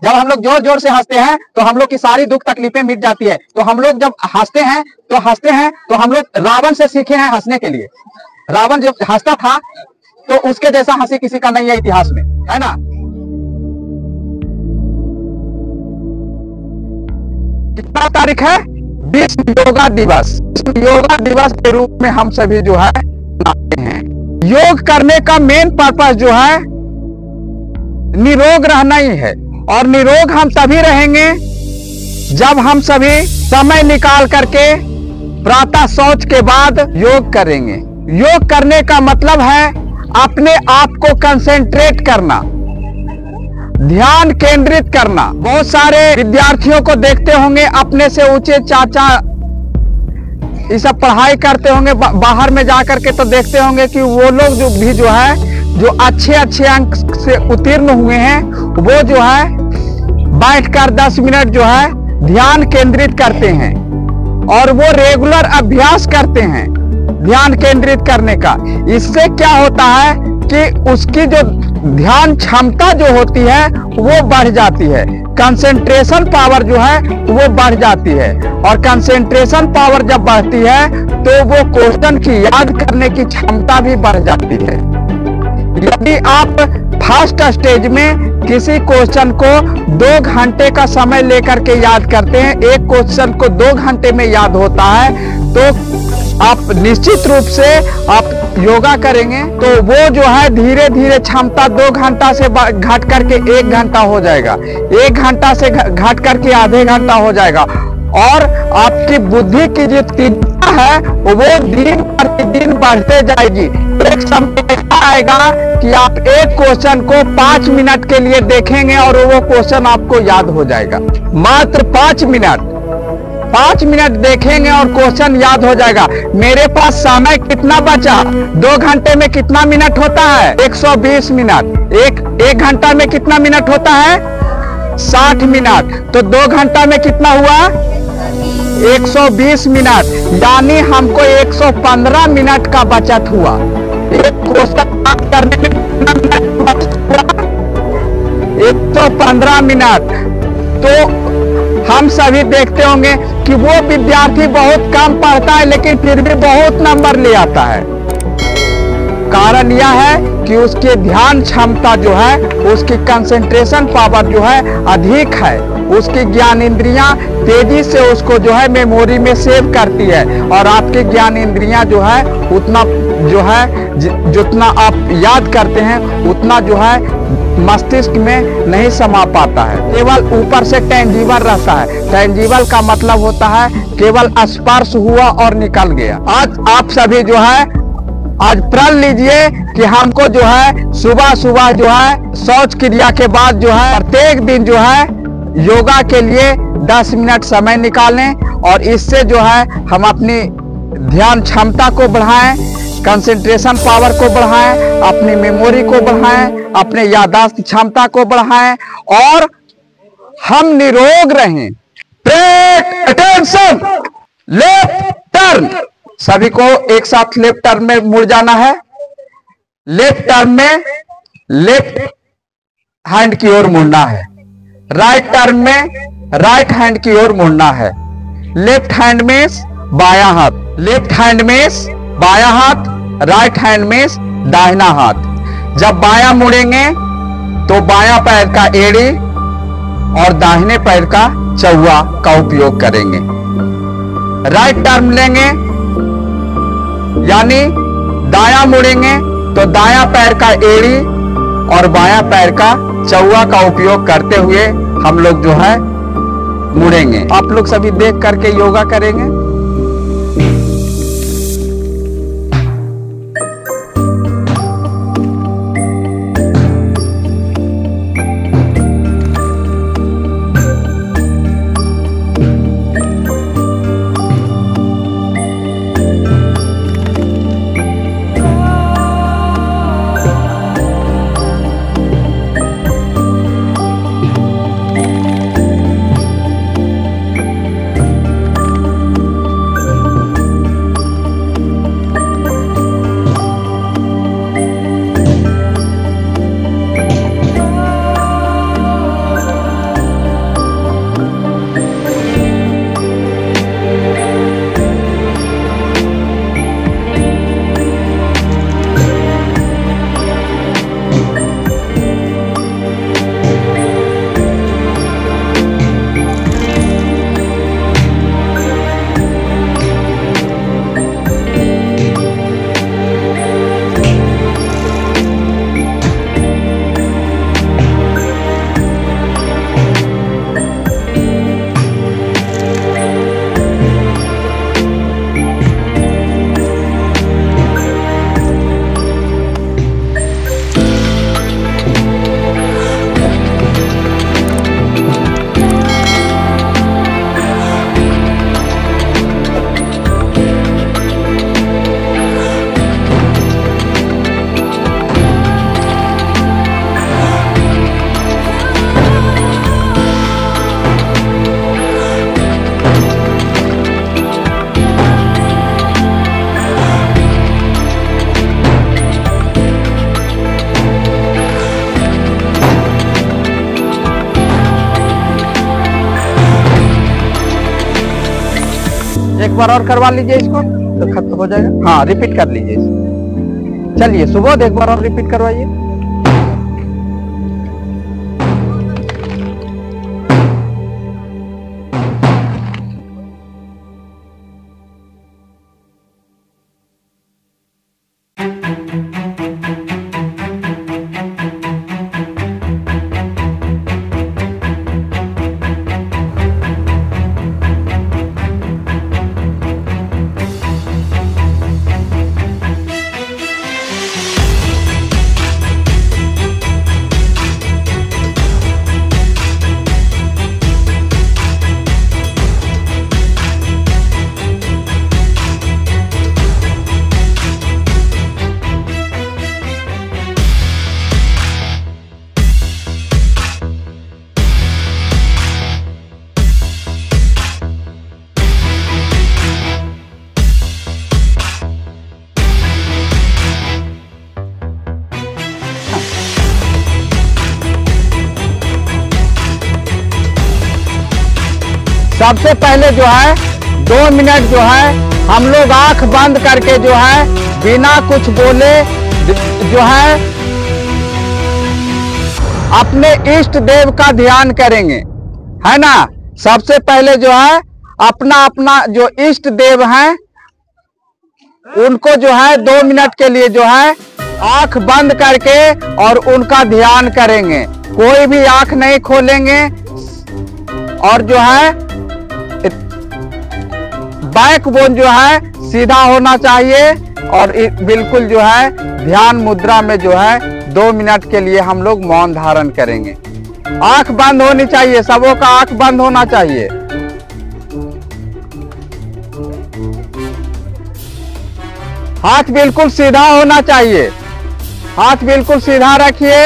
जब हम लोग जोर जोर से हंसते हैं तो हम लोग की सारी दुख तकलीफें मिट जाती है। तो हम लोग जब हंसते हैं तो हम लोग रावण से सीखे हैं हंसने के लिए। रावण जब हंसता था तो उसके जैसा हंसी किसी का नहीं है इतिहास में, है ना। कितना तारीख है? विश्व योगा दिवस। योगा दिवस के रूप में हम सभी जो है मनाते हैं। योग करने का मेन पर्पस जो है निरोग रहना ही है, और निरोग हम तभी रहेंगे जब हम सभी समय निकाल करके प्रातः शौच के बाद योग करेंगे। योग करने का मतलब है अपने आप को कंसेंट्रेट करना, ध्यान केंद्रित करना। बहुत सारे विद्यार्थियों को देखते होंगे, अपने से ऊंचे चाचा ये सब पढ़ाई करते होंगे बाहर में जाकर के, तो देखते होंगे कि वो लोग जो अच्छे अंक से उत्तीर्ण हुए हैं, वो जो है बैठकर 10 मिनट जो है ध्यान केंद्रित करते हैं, और वो रेगुलर अभ्यास करते हैं ध्यान केंद्रित करने का। इससे क्या होता है कि उसकी जो ध्यान क्षमता जो होती है वो बढ़ जाती है, कंसंट्रेशन पावर जो है वो बढ़ जाती है, और कंसंट्रेशन पावर जब बढ़ती है तो वो क्वेश्चन की याद करने की क्षमता भी बढ़ जाती है। यदि आप फर्स्ट स्टेज में किसी क्वेश्चन को 2 घंटे का समय लेकर के याद करते हैं, एक क्वेश्चन को 2 घंटे में याद होता है, तो आप निश्चित रूप से आप योगा करेंगे तो वो जो है धीरे धीरे क्षमता 2 घंटा से घट करके 1 घंटा हो जाएगा, 1 घंटा से घट करके आधे घंटा हो जाएगा, और आपकी बुद्धि की जो तीव्रता है वो दिन प्रतिदिन बढ़ते जाएगी। एक समय ऐसा आएगा कि आप एक क्वेश्चन को 5 मिनट के लिए देखेंगे और वो क्वेश्चन आपको याद हो जाएगा। मात्र 5 मिनट देखेंगे और क्वेश्चन याद हो जाएगा। मेरे पास समय कितना बचा? 2 घंटे में कितना मिनट होता है? 120 मिनट। एक घंटा में कितना मिनट होता है? 60 मिनट। तो 2 घंटा में कितना हुआ? 120 मिनट, यानी हमको 115 मिनट का बचत हुआ। एक क्वेश्चन याद करने में कितना मिनट बचत हुआ? 115 मिनट। तो हम सभी देखते होंगे कि वो विद्यार्थी बहुत कम पढ़ता है लेकिन फिर भी बहुत नंबर ले आता है। कारण यह है कि उसकी ध्यान क्षमता जो है, उसकी कंसंट्रेशन पावर जो है अधिक है, उसकी ज्ञान इंद्रियां तेजी से उसको जो है मेमोरी में सेव करती है, और आपकी ज्ञान इंद्रियां जो है उतना जो है जितना आप याद करते हैं उतना जो है मस्तिष्क में नहीं समा पाता है, केवल ऊपर से टेंजिबल रहता है। टेंजिबल का मतलब होता है केवल स्पर्श हुआ और निकल गया। आज आप सभी जो है आज प्रण लीजिए कि हमको जो है सुबह सुबह जो है शौच क्रिया के बाद जो है प्रत्येक दिन जो है योगा के लिए 10 मिनट समय निकालें, और इससे जो है हम अपनी ध्यान क्षमता को बढ़ाएं, कंसंट्रेशन पावर को बढ़ाएं, अपनी मेमोरी को बढ़ाएं, अपने याददाश्त क्षमता को बढ़ाएं, और हम निरोग रहें। Take attention, left turn. सभी को एक साथ लेफ्ट टर्न में मुड़ जाना है। लेफ्ट टर्न में लेफ्ट हैंड की ओर मुड़ना है, राइट टर्न में राइट हैंड की ओर मुड़ना है। लेफ्ट हैंड में बायां हाथ, लेफ्ट हैंड में बायां हाथ, राइट हैंड में दाहिना हाथ। जब बायां मुड़ेंगे तो बायां पैर का एड़ी और दाहिने पैर का चौवा का उपयोग करेंगे। राइट टर्न लेंगे यानी दायां मुड़ेंगे तो दायां पैर का एड़ी और बायां पैर का चौवा का उपयोग करते हुए हम लोग जो है मुड़ेंगे। आप लोग सभी देख करके योगा करेंगे। एक बार और करवा लीजिए इसको तो खत्म हो जाएगा। हाँ, रिपीट कर लीजिए इसको। चलिए सुबोध, एक बार और रिपीट करवाइए। सबसे पहले जो है 2 मिनट जो है हम लोग आंख बंद करके जो है बिना कुछ बोले जो है अपने इष्ट देव का ध्यान करेंगे, है ना। सबसे पहले जो है अपना अपना जो इष्ट देव हैं उनको जो है 2 मिनट के लिए जो है आंख बंद करके और उनका ध्यान करेंगे। कोई भी आंख नहीं खोलेंगे और जो है बैकबोन जो है सीधा होना चाहिए और बिल्कुल जो है ध्यान मुद्रा में जो है 2 मिनट के लिए हम लोग मौन धारण करेंगे। आंख बंद होनी चाहिए, सबों का आंख बंद होना चाहिए। हाथ बिल्कुल सीधा होना चाहिए, हाथ बिल्कुल सीधा रखिए।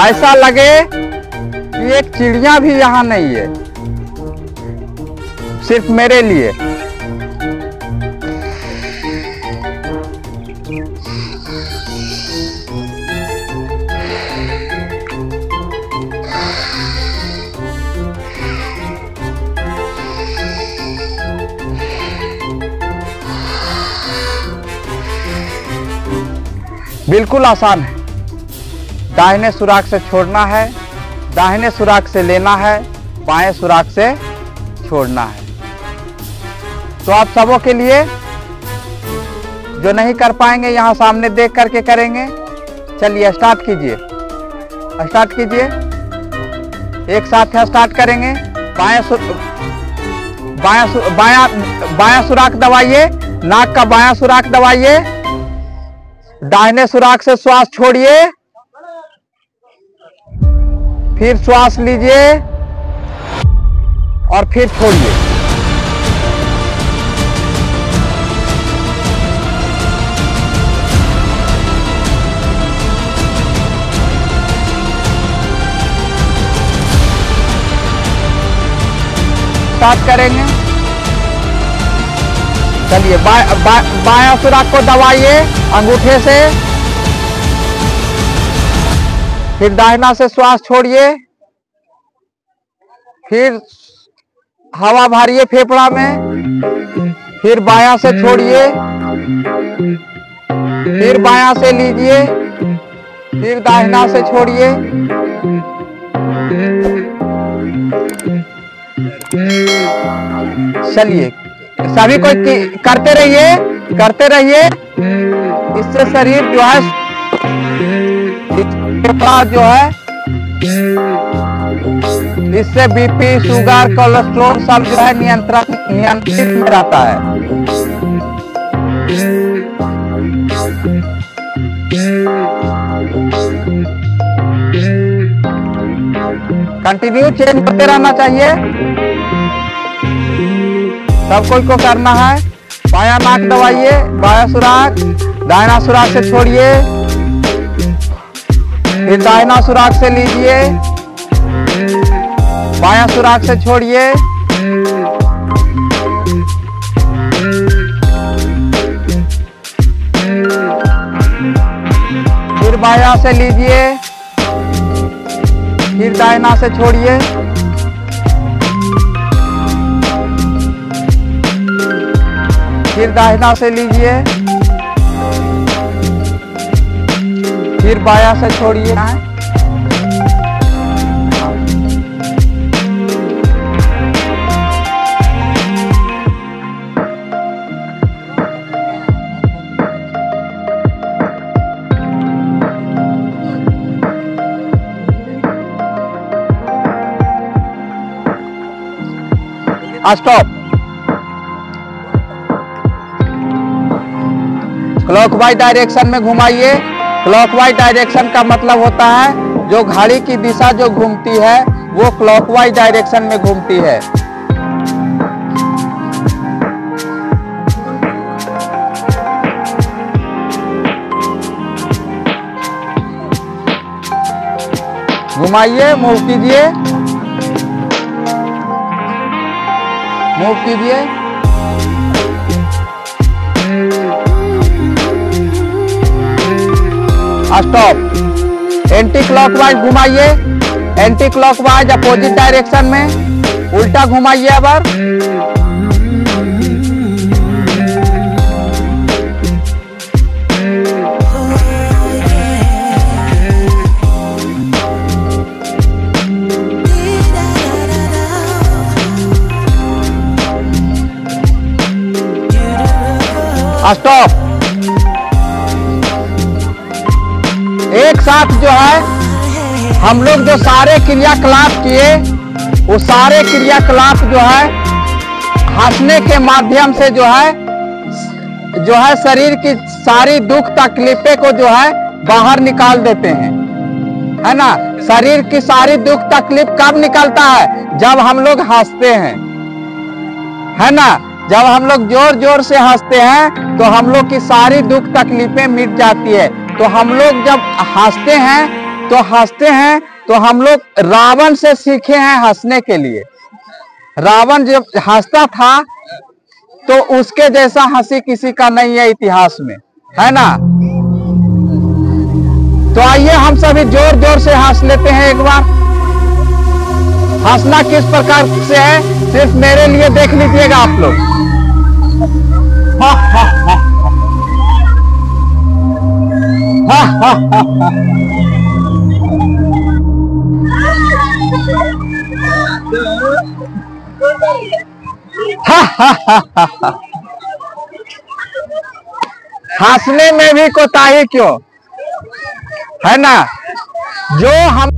ऐसा लगे कि एक चिड़िया भी यहां नहीं है, सिर्फ मेरे लिए। बिल्कुल आसान है। दाहिने सुराख से छोड़ना है, दाहिने सुराख से लेना है, बाएं सुराख से छोड़ना है। तो आप सबों के लिए जो नहीं कर पाएंगे यहां सामने देख करके करेंगे। चलिए स्टार्ट कीजिए, स्टार्ट कीजिए। एक साथ है स्टार्ट करेंगे। बायां सुराख दबाइए, नाक का बायां सुराख दबाइए। दाहिने सुराख से श्वास छोड़िए, फिर श्वास लीजिए और फिर छोड़िए। स्टार्ट करेंगे। चलिए बायां सुराख को दबाइए अंगूठे से, फिर दाहिना से श्वास छोड़िए, फिर हवा भरिए फेफड़ा में, फिर बायां से छोड़िए, फिर बायां से लीजिए, फिर दाहिना से छोड़िए। चलिए सभी कोई करते रहिए, करते रहिए। इससे शरीर जो है जो है इससे बीपी, शुगर, कोलेस्ट्रॉल सब जो है नियंत्रित में रहता है। कंटिन्यू चेंज करते रहना चाहिए, सब कोई को करना है। बायां नाक दबाइए, बायां सुराख, दाहिना सुराख से छोड़िए, फिर दाहिना सुराख से लीजिए, बायां सुराख से छोड़िए, बायां से लीजिए, फिर दाहिना से छोड़िए, फिर दाहिना से लीजिए, फिर बायां से छोड़िए। स्टॉप। क्लॉकवाइज डायरेक्शन में घुमाइए। क्लॉकवाइज डायरेक्शन का मतलब होता है जो घड़ी की दिशा जो घूमती है वो क्लॉकवाइज डायरेक्शन में घूमती है। घुमाइए, मूव कीजिए, मूव कीजिए। स्टॉप। एंटी क्लॉकवाइज घुमाइए, एंटी क्लॉकवाइज अपोजिट डायरेक्शन में उल्टा घुमाइए। अब स्टॉप। एक साथ जो है हम लोग जो सारे क्रियाकलाप किए वो सारे क्रियाकलाप जो है हंसने के माध्यम से जो है शरीर की सारी दुख तकलीफें को जो है बाहर निकाल देते हैं, है ना। शरीर की सारी दुख तकलीफ कब निकलता है? जब हम लोग हंसते हैं, है ना। जब हम लोग जोर जोर से हंसते हैं तो हम लोग की सारी दुख तकलीफें मिट जाती है। तो हम लोग जब हंसते हैं तो हम लोग रावण से सीखे हैं हंसने के लिए। रावण जब हंसता था तो उसके जैसा हंसी किसी का नहीं है इतिहास में, है ना। तो आइए हम सभी जोर जोर से हंस लेते हैं एक बार। हंसना किस प्रकार से है सिर्फ मेरे लिए देख लीजिएगा आप लोग। हा हा हा हा हा हा हा हा। हंसने में भी कोताही क्यों, है ना। जो हम